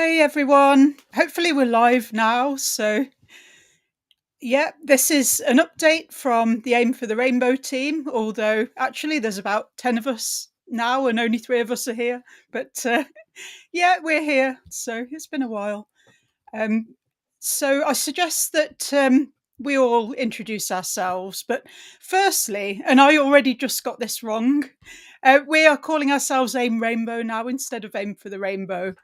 Hi everyone. Hopefully we're live now. So yeah, this is an update from the Aim for the Rainbow team, although actually there's about 10 of us now and only 3 of us are here. But yeah, we're here. So it's been a while. So I suggest that we all introduce ourselves. But firstly, and I already just got this wrong, we are calling ourselves Aim Rainbow now instead of Aim for the Rainbow.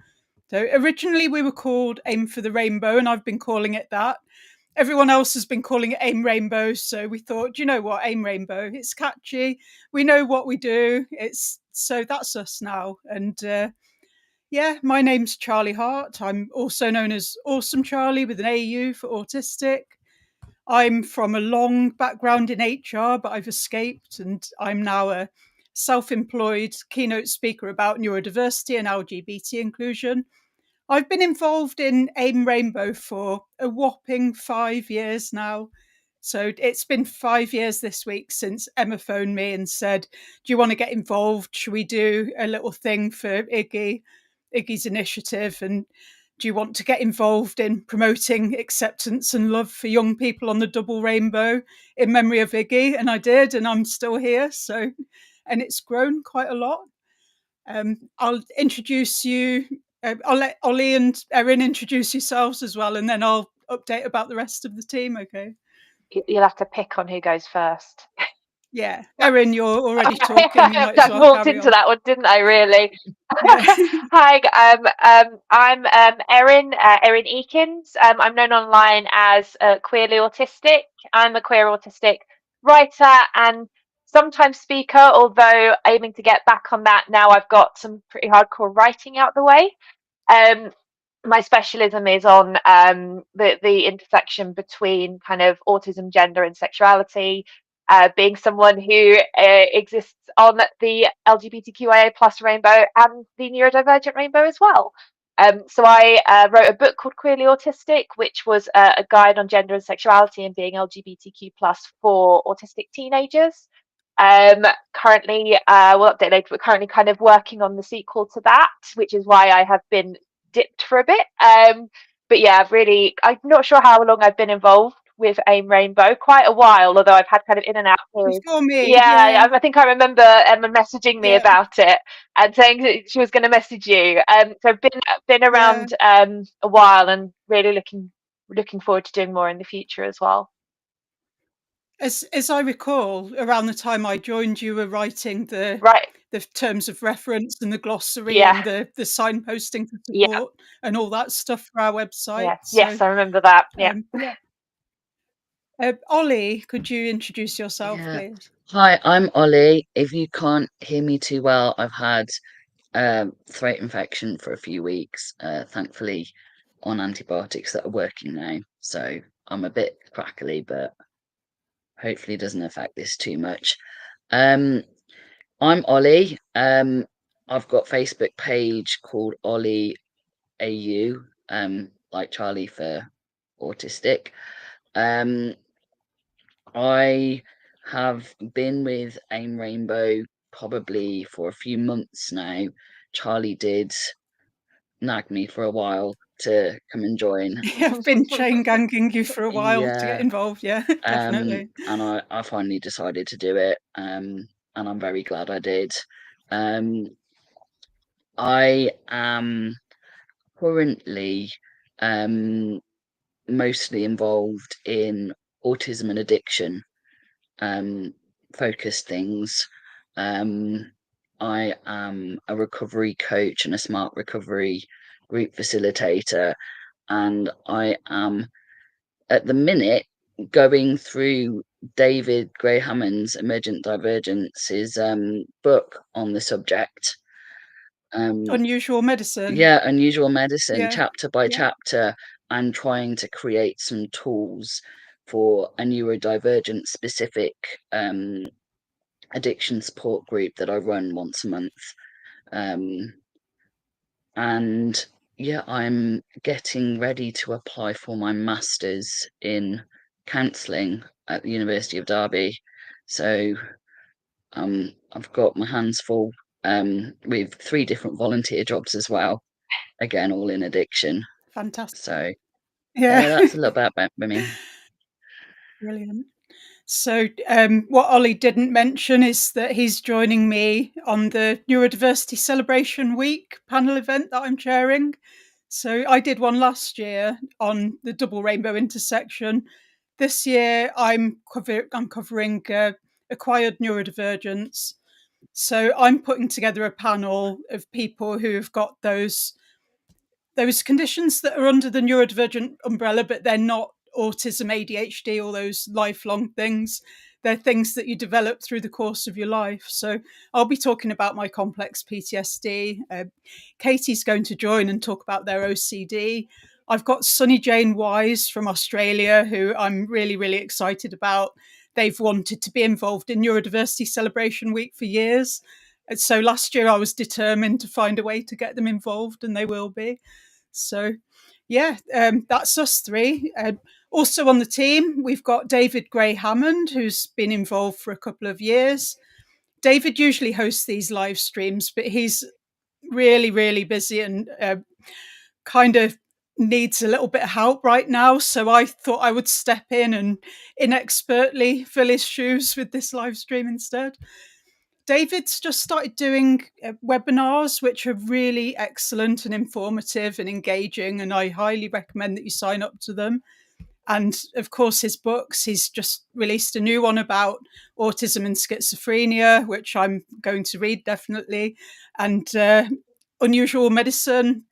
So originally we were called Aim for the Rainbow, and I've been calling it that. Everyone else has been calling it Aim Rainbow, so we thought, you know what, Aim Rainbow, it's catchy. We know what we do. So that's us now. And yeah, my name's Charlie Hart. I'm also known as Awesome Charlie with an AU for autistic. I'm from a long background in HR, but I've escaped, and I'm now a self-employed keynote speaker about neurodiversity and LGBT inclusion. I've been involved in AIM Rainbow for a whopping 5 years now. So it's been 5 years this week since Emma phoned me and said, do you want to get involved? Should we do a little thing for Iggy's initiative? And do you want to get involved in promoting acceptance and love for young people on the double rainbow in memory of Iggy? And I did, and I'm still here. So, and it's grown quite a lot. I'll introduce you. I'll let Ollie and Erin introduce yourselves as well, and then I'll update about the rest of the team. Okay. You'll have to pick on who goes first. Yeah, Erin, you're already talking. You might as I well walked carry into on. that one, didn't I? Really. Yeah. Hi, I'm Erin Eakins. I'm known online as Queerly Autistic. I'm a queer autistic writer and sometimes speaker. Although aiming to get back on that now, I've got some pretty hardcore writing out the way. My specialism is on the intersection between kind of autism, gender, and sexuality. Being someone who exists on the LGBTQIA plus rainbow and the neurodivergent rainbow as well. So I wrote a book called Queerly Autistic, which was a guide on gender and sexuality and being LGBTQ plus for autistic teenagers. Currently, we'll update later, but currently kind of working on the sequel to that, which is why I have been dipped for a bit. But yeah, really, I'm not sure how long I've been involved with AIM Rainbow, quite a while, although I've had kind of in and out periods. Before me, Yeah, I think I remember Emma messaging me about it and saying that she was going to message you. So I've been around a while and really looking forward to doing more in the future as well. As I recall, around the time I joined, you were writing the terms of reference and the glossary and the signposting for support and all that stuff for our website. Yes, I remember that. Ollie, could you introduce yourself, please? Hi, I'm Ollie. If you can't hear me too well, I've had throat infection for a few weeks, thankfully on antibiotics that are working now. So I'm a bit crackly, but hopefully it doesn't affect this too much. I'm Ollie. I've got a Facebook page called Ollie AU, like Charlie for autistic. I have been with AIM Rainbow probably for a few months now. Charlie did nag me for a while to come and join. I've been chain ganging you for a while to get involved. Yeah, definitely. And I finally decided to do it. And I'm very glad I did. I am currently mostly involved in autism and addiction focused things. I am a recovery coach and a smart recovery group facilitator, and I am at the minute going through David Gray Hammond's Emergent Divergence's book on the subject. Unusual Medicine. Yeah, Unusual Medicine, chapter by chapter, and trying to create some tools for a neurodivergent specific addiction support group that I run once a month. And yeah, I'm getting ready to apply for my master's in counselling at the University of Derby. So I've got my hands full with 3 different volunteer jobs as well. again, all in addiction. Fantastic. So Yeah. that's a little bit about me. Brilliant. So, what Ollie didn't mention is that he's joining me on the Neurodiversity Celebration Week panel event that I'm chairing. So, I did one last year on the double rainbow intersection. This year, I'm covering acquired neurodivergence. So, I'm putting together a panel of people who have got those conditions that are under the neurodivergent umbrella, but they're not autism, ADHD, all those lifelong things. They're things that you develop through the course of your life. So I'll be talking about my complex PTSD. Katie's going to join and talk about their OCD. I've got Sunny Jane Wise from Australia, who I'm really, really excited about. They've wanted to be involved in Neurodiversity Celebration Week for years. And so last year I was determined to find a way to get them involved, and they will be. So, yeah, that's us three. Also on the team, we've got David Gray Hammond, who's been involved for a couple of years. David usually hosts these live streams, but he's really, really busy and kind of needs a little bit of help right now. So I thought I would step in and inexpertly fill his shoes with this live stream instead. David's just started doing webinars, which are really excellent and informative and engaging, and I highly recommend that you sign up to them. And of course, his books. He's just released a new one about autism and schizophrenia, which I'm going to read definitely. And Unusual Medicine,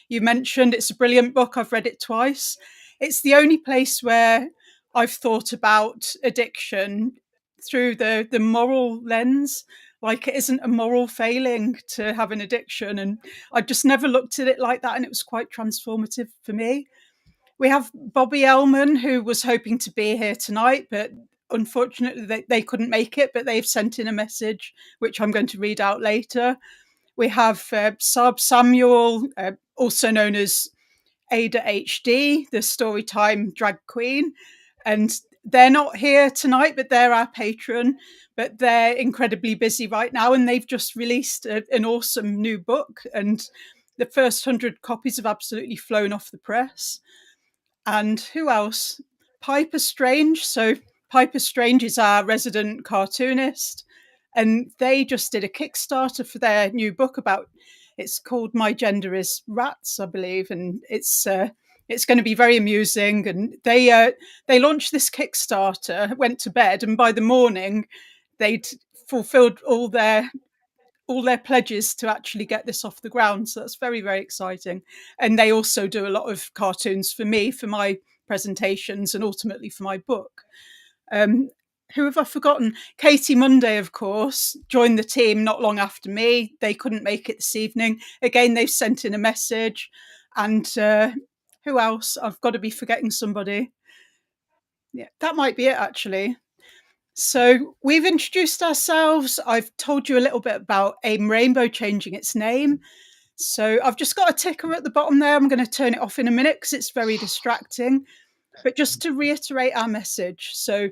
you mentioned, it's a brilliant book. I've read it twice. It's the only place where I've thought about addiction through the moral lens. Like, it isn't a moral failing to have an addiction. And I just never looked at it like that. And it was quite transformative for me. We have Bobby Ellman, who was hoping to be here tonight, but unfortunately they couldn't make it, but they've sent in a message, which I'm going to read out later. We have Saab Samuel, also known as Ada HD, the Storytime drag queen. And they're not here tonight, but they're our patron. But they're incredibly busy right now, and they've just released an awesome new book. And the first 100 copies have absolutely flown off the press. And who else? Piper Strange. So Piper Strange is our resident cartoonist, and they just did a Kickstarter for their new book about. It's called My Gender Is Rats, I believe, and it's going to be very amusing. And they launched this Kickstarter, went to bed, and by the morning, they'd fulfilled all their pledges to actually get this off the ground. So that's very, very exciting. And they also do a lot of cartoons for me, for my presentations, and ultimately for my book. Who have I forgotten? Katie Monday, of course, joined the team not long after me. They couldn't make it this evening. Again, they've sent in a message. And who else? I've got to be forgetting somebody. Yeah, that might be it, actually. So we've introduced ourselves. I've told you a little bit about AIM Rainbow changing its name. So I've just got a ticker at the bottom there. I'm going to turn it off in a minute because it's very distracting. But just to reiterate our message. So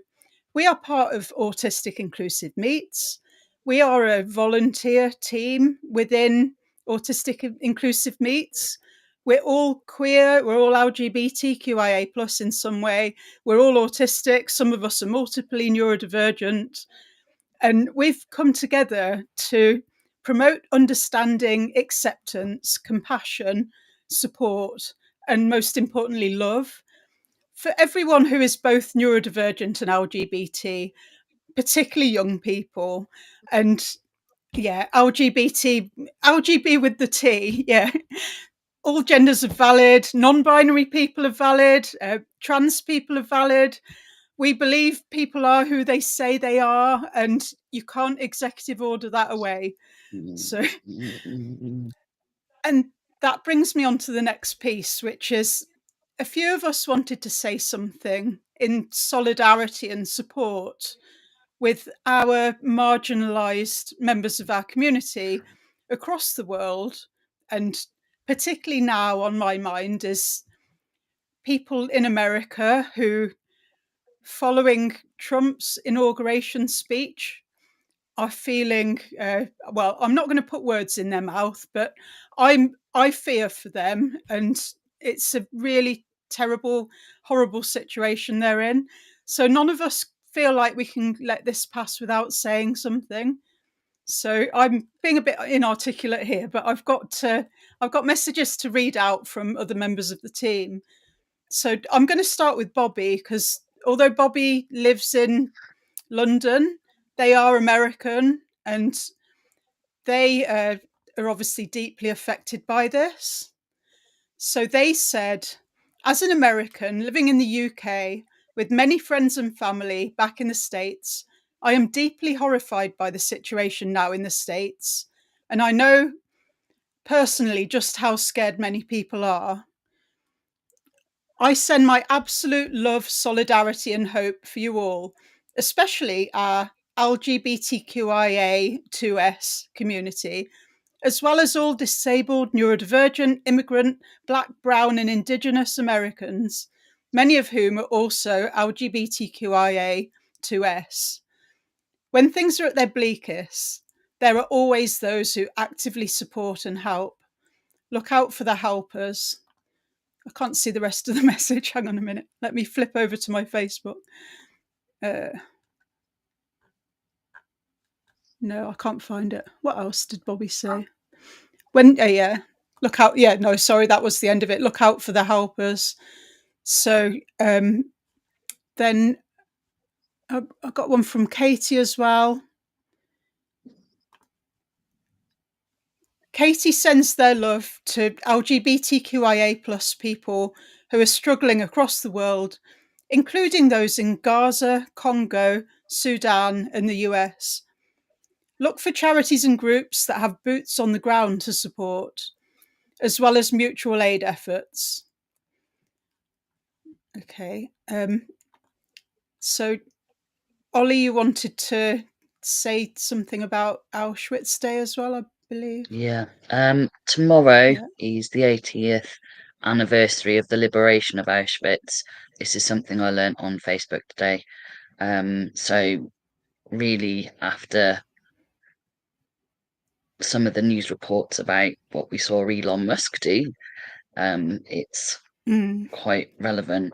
we are part of Autistic Inclusive Meets. We are a volunteer team within Autistic Inclusive Meets. We're all queer, we're all LGBTQIA plus in some way. We're all autistic. Some of us are multiply neurodivergent. And we've come together to promote understanding, acceptance, compassion, support, and most importantly, love for everyone who is both neurodivergent and LGBT, particularly young people. And yeah, LGB with the T, yeah. All genders are valid, non-binary people are valid, trans people are valid. We believe people are who they say they are, and you can't executive order that away. So, and that brings me on to the next piece, which is a few of us wanted to say something in solidarity and support with our marginalised members of our community across the world. And particularly now on my mind is people in America who, following Trump's inauguration speech, are feeling, well, I'm not going to put words in their mouth, but I'm I fear for them, and it's a really terrible, horrible situation they're in. So none of us feel like we can let this pass without saying something. So I'm being a bit inarticulate here, but I've got messages to read out from other members of the team. So I'm going to start with Bobby, because although Bobby lives in London, they are American, and they are obviously deeply affected by this. So they said, as an American living in the UK with many friends and family back in the States, I am deeply horrified by the situation now in the States. And I know personally just how scared many people are. I send my absolute love, solidarity, and hope for you all, especially our LGBTQIA 2S community, as well as all disabled, neurodivergent, immigrant, Black, Brown, and Indigenous Americans, many of whom are also LGBTQIA 2S. When things are at their bleakest, there are always those who actively support and help. Look out for the helpers. I can't see the rest of the message. Hang on a minute. Let me flip over to my Facebook. No, I can't find it. What else did Bobby say? Yeah, look out. Yeah, no, sorry, that was the end of it. Look out for the helpers. So then I got one from Katie as well. Katie sends their love to LGBTQIA plus people who are struggling across the world, including those in Gaza, Congo, Sudan, and the US. Look for charities and groups that have boots on the ground to support, as well as mutual aid efforts. Okay. So, Ollie, you wanted to say something about Auschwitz Day as well, I believe. Yeah. Tomorrow Yeah. is the 80th anniversary of the liberation of Auschwitz. This is something I learned on Facebook today. So really, after some of the news reports about what we saw Elon Musk do, it's quite relevant.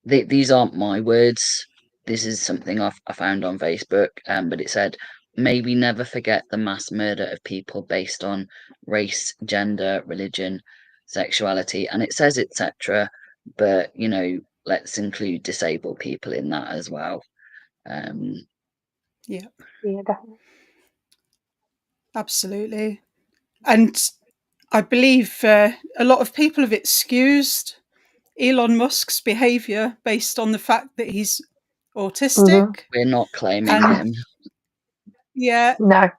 These aren't my words. This is something I found on Facebook, but it said, "May we never forget the mass murder of people based on race, gender, religion, sexuality," and it says etc. But let's include disabled people in that as well. Yeah, definitely. absolutely. And I believe a lot of people have excused Elon Musk's behaviour based on the fact that he's autistic. We're not claiming And him. yeah, No.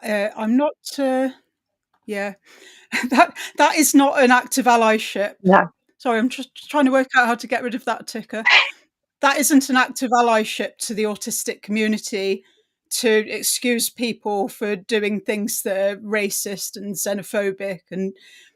I'm not. Yeah, that is not an act of allyship. No. Sorry, I'm just trying to work out how to get rid of that ticker. That isn't an act of allyship to the autistic community to excuse people for doing things that are racist and xenophobic and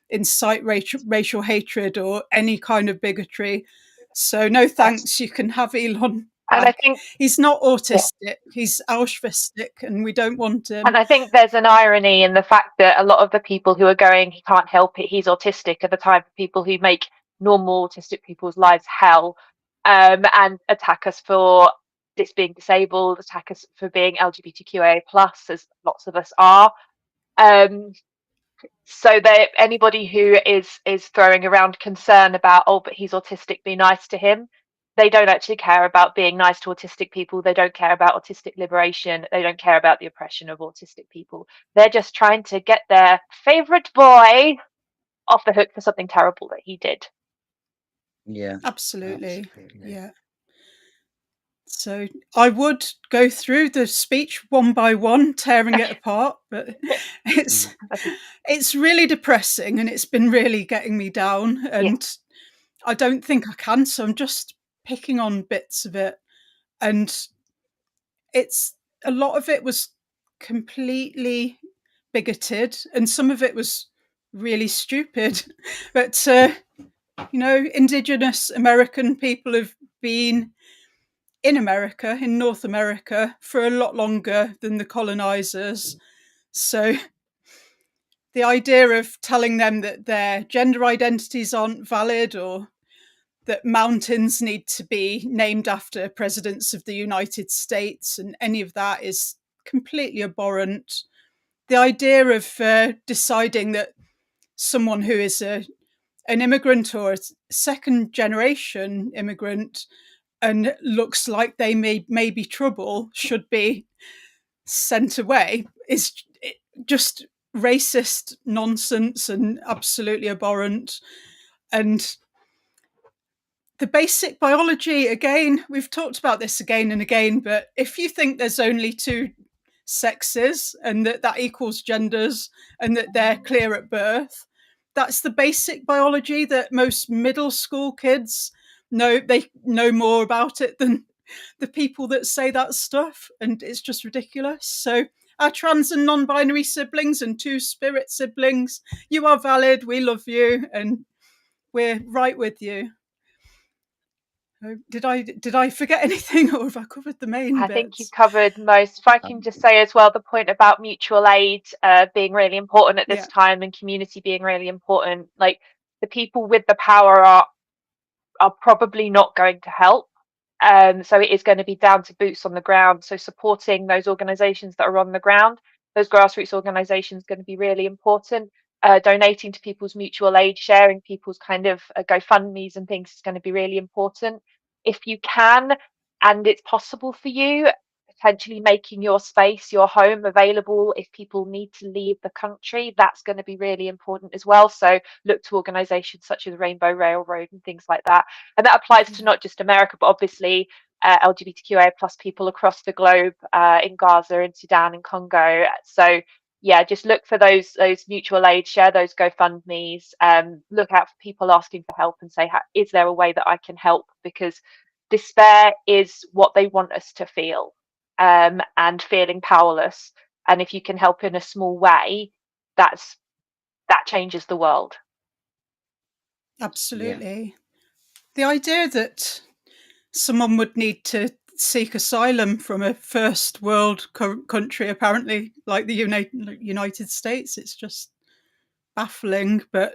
incite racial hatred or any kind of bigotry. So no thanks, you can have Elon And I back. think He's not autistic, he's Auschwitztic, and we don't want him. And I think there's an irony in the fact that a lot of the people who are going, he can't help it, he's autistic, are the type of people who make normal autistic people's lives hell, and attack us for this being disabled, attack us for being LGBTQIA plus, as lots of us are. So that anybody who is throwing around concern about, oh, but he's autistic, be nice to him, they don't actually care about being nice to autistic people. They don't care about autistic liberation. They don't care about the oppression of autistic people. They're just trying to get their favorite boy off the hook for something terrible that he did. Yeah, Absolutely. Yeah. So I would go through the speech one by one, tearing it apart, but it's really depressing and it's been really getting me down, and I don't think I can, so I'm just picking on bits of it. And it's a lot of it was completely bigoted and some of it was really stupid. But Indigenous American people have been in America, in North America, for a lot longer than the colonizers. So the idea of telling them that their gender identities aren't valid, or that mountains need to be named after presidents of the United States, and any of that is completely abhorrent. The idea of deciding that someone who is an immigrant or a second generation immigrant and looks like they may be trouble should be sent away is just racist nonsense and absolutely abhorrent. And the basic biology, again, we've talked about this again and again, but if you think there's only two sexes and that equals genders and that they're clear at birth, that's the basic biology that most middle school kids know. They know more about it than the people that say that stuff, and it's just ridiculous. So our trans and non-binary siblings and two-spirit siblings, you are valid, we love you, and we're right with you. Did I forget anything, or have I covered the main I bits? think you've covered most. If I can just say as well, the point about mutual aid being really important at this time, and community being really important. Like, the people with the power are probably not going to help. So it is going to be down to boots on the ground. So supporting those organisations that are on the ground, those grassroots organisations, going to be really important. Donating to people's mutual aid, sharing people's kind of GoFundMes and things is going to be really important. If you can, and it's possible for you, potentially making your space, your home available if people need to leave the country, that's going to be really important as well. So look to organisations such as Rainbow Railroad and things like that. And that applies to not just America, but obviously LGBTQIA plus people across the globe, in Gaza, in Sudan, and Congo. So yeah, just look for those mutual aid, share those GoFundMes, look out for people asking for help and say, is there a way that I can help? Because despair is what they want us to feel, and feeling powerless. And if you can help in a small way, that changes the world. Absolutely. Yeah. The idea that someone would need to seek asylum from a first world country, apparently, like the United States, it's just baffling. But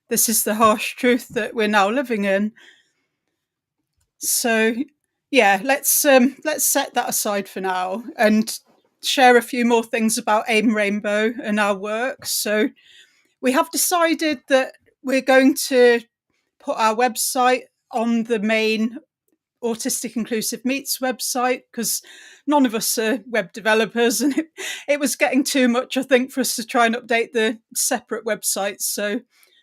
this is the harsh truth that we're now living in. So yeah, let's set that aside for now and share a few more things about AIM Rainbow and our work. So we have decided that we're going to put our website on the main Autistic Inclusive Meets website, because none of us are web developers, and it was getting too much, I think, for us to try and update the separate websites. So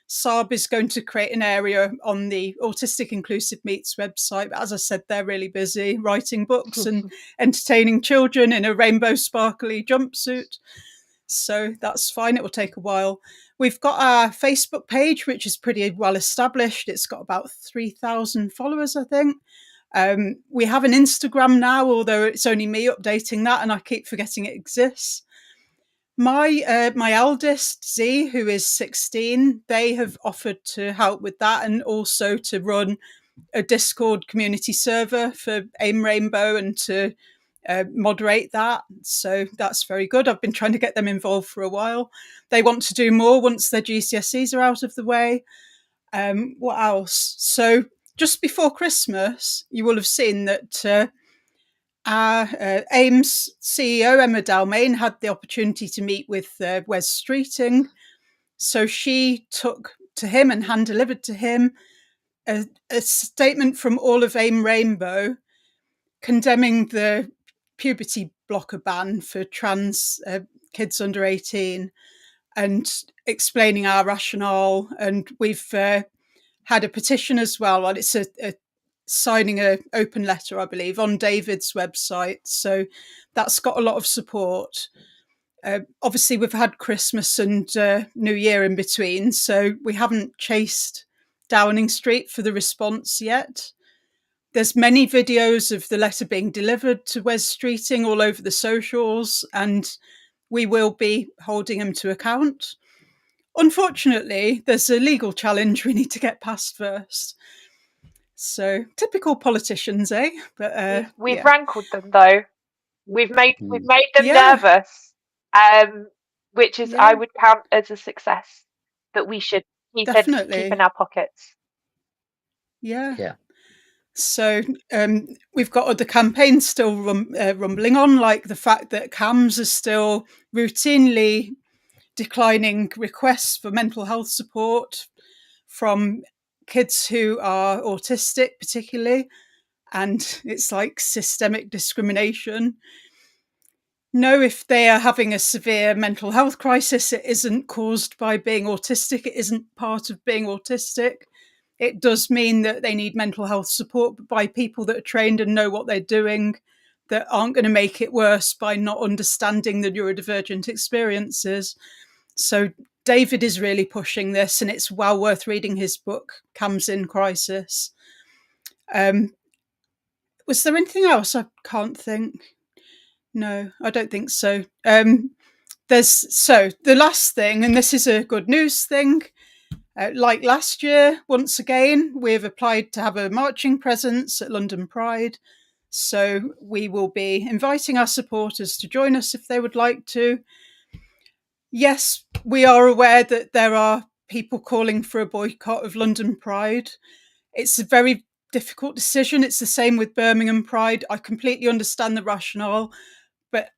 Saab is going to create an area on the Autistic Inclusive Meets website. But as I said, they're really busy writing books and entertaining children in a rainbow sparkly jumpsuit. So that's fine. It will take a while. We've got our Facebook page, which is pretty well established. It's got about 3,000 followers, I think. We have an Instagram now, although it's only me updating that, and I keep forgetting it exists. My eldest, Z, who is 16, they have offered to help with that, and also to run a Discord community server for AIM Rainbow and to moderate that. So that's very good. I've been trying to get them involved for a while. They want to do more once their GCSEs are out of the way. What else? So just before Christmas, you will have seen that our AIM's CEO, Emma Dalmain, had the opportunity to meet with Wes Streeting. So she took to him and hand-delivered to him a statement from all of AIM Rainbow condemning the puberty blocker ban for trans kids under 18 and explaining our rationale. And we've had a petition as well, and it's a signing an open letter, I believe, on David's website. So that's got a lot of support. Obviously, we've had Christmas and New Year in between, so we haven't chased Downing Street for the response yet. There's many videos of the letter being delivered to Wes Streeting all over the socials, and we will be holding him to account. Unfortunately, there's a legal challenge we need to get past first. So typical politicians, eh? But we've rankled them though. We've made them nervous. which is, Yeah, I would count as a success that we should keep in definitely. our pockets. Yeah. Yeah. So we've got other campaigns still rumbling on, like the fact that CAMHS is still routinely declining requests for mental health support from kids who are autistic, particularly. And it's like systemic discrimination. No, if they are having a severe mental health crisis, it isn't caused by being autistic. It isn't part of being autistic. It does mean that they need mental health support by people that are trained and know what they're doing, that aren't going to make it worse by not understanding the neurodivergent experiences. So David is really pushing this, and it's well worth reading his book, CAMHS in Crisis. Was there anything else? I can't think. No, I don't think so. So the last thing, and this is a good news thing. Like last year, once again, we've applied to have a marching presence at London Pride. So we will be inviting our supporters to join us if they would like to. Yes, we are aware that there are people calling for a boycott of London Pride. It's a very difficult decision. It's the same with Birmingham Pride. I completely understand the rationale, but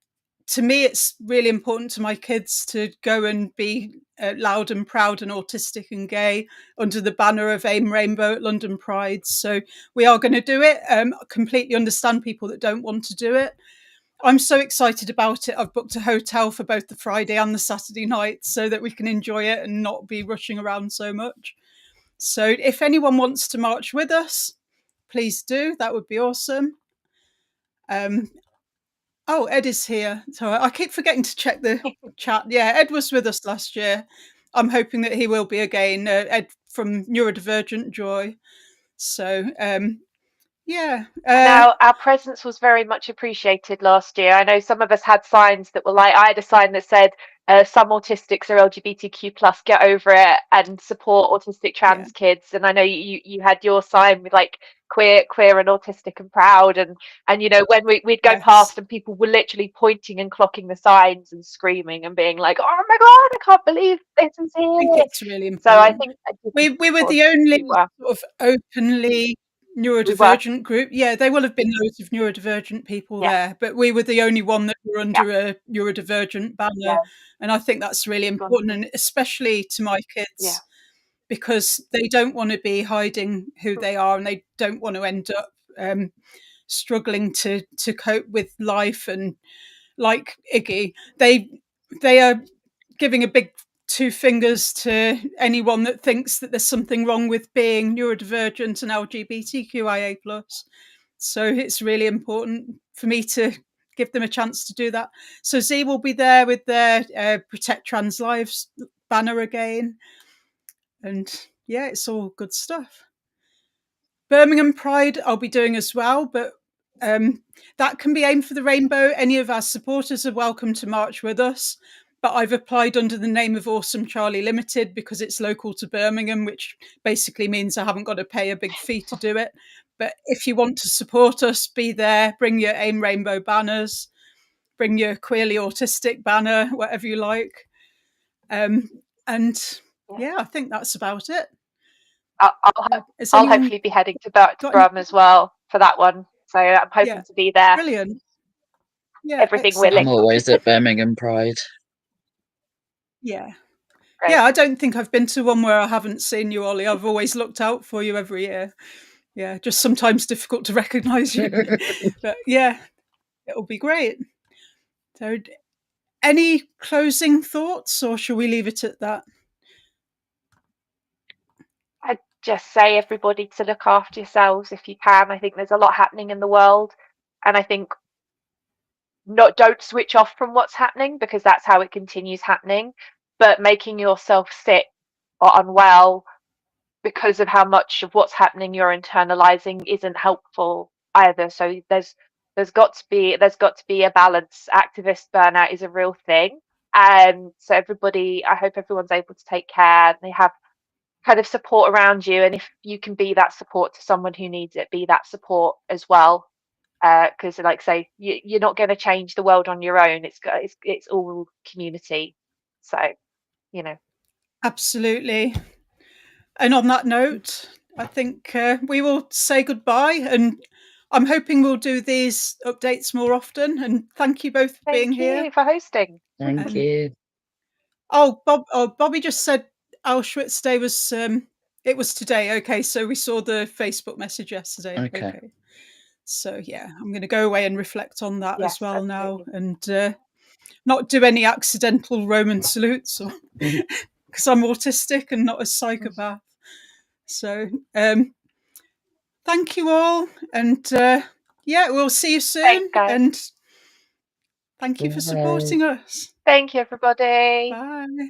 to me, it's really important to my kids to go and be loud and proud and autistic and gay under the banner of AIM Rainbow at London Pride. So we are going to do it. I completely understand people that don't want to do it. I'm so excited about it. I've booked a hotel for both the Friday and the Saturday night so that we can enjoy it and not be rushing around so much. So if anyone wants to march with us, please do. That would be awesome. Oh, Ed is here. So I keep forgetting to check the chat. Yeah, Ed was with us last year. I'm hoping that he will be again. Ed from Neurodivergent Joy. So yeah. Now, our presence was very much appreciated last year. I know some of us had signs that were like, I had a sign that said, some autistics are LGBTQ plus, get over it and support autistic Yeah. trans kids. And I know you had your sign with like queer and autistic and proud. And you know, when we'd go Yes. past and people were literally pointing and clocking the signs and screaming and being like, oh my God, I can't believe this is I think here. it's really So I important. think We were the only we were. sort of openly We were. neurodivergent group. Yeah, there will have been loads of neurodivergent people Yeah. there, but we were the only one that were Yeah. under a neurodivergent Yeah. banner. And I think that's really important, and especially to my Yeah. kids, because they don't want to be hiding who they are, and they don't want to end up struggling to cope with life. And like Iggy, they are giving a big two fingers to anyone that thinks that there's something wrong with being neurodivergent and LGBTQIA plus. So it's really important for me to give them a chance to do that. So Z will be there with their Protect Trans Lives banner again. And yeah, it's all good stuff. Birmingham Pride I'll be doing as well, but that can be Aim for the Rainbow. Any of our supporters are welcome to march with us. But I've applied under the name of Awesome Charlie Limited because it's local to Birmingham, which basically means I haven't got to pay a big fee to do it. But if you want to support us, be there, bring your AIM Rainbow banners, bring your Queerly Autistic banner, whatever you like. And yeah, I think that's about it. I'll hopefully be heading to Brum as well for that one. So I'm hoping to be there. Brilliant. Yeah, everything excellent. willing. I'm always at Birmingham Pride. Yeah. Great. Yeah, I don't think I've been to one where I haven't seen you, Ollie. I've always looked out for you every year. Yeah, just sometimes difficult to recognise you. But yeah, it'll be great. So any closing thoughts, or shall we leave it at that? I'd just say everybody to look after yourselves if you can. I think there's a lot happening in the world, and I think don't switch off from what's happening, because that's how it continues happening. But making yourself sick or unwell because of how much of what's happening you're internalizing isn't helpful either. So there's got to be a balance. Activist burnout is a real thing. So everybody, I hope everyone's able to take care. They have kind of support around you, and if you can be that support to someone who needs it, be that support as well. Because like I say, you're not going to change the world on your own. It's all community. So, you know. Absolutely. And on that note, I think we will say goodbye, and I'm hoping we'll do these updates more often. And thank you both for being here. Thank you for hosting. Thank you. Oh, Bobby just said Auschwitz Day was it was today. Okay, so we saw the Facebook message yesterday. Okay. So yeah, I'm going to go away and reflect on that as well now, and not do any accidental Roman salutes, or because I'm autistic and not a psychopath. So thank you all, and yeah, we'll see you soon. Thanks, guys. And thank you for supporting us. Thank you, everybody. Bye.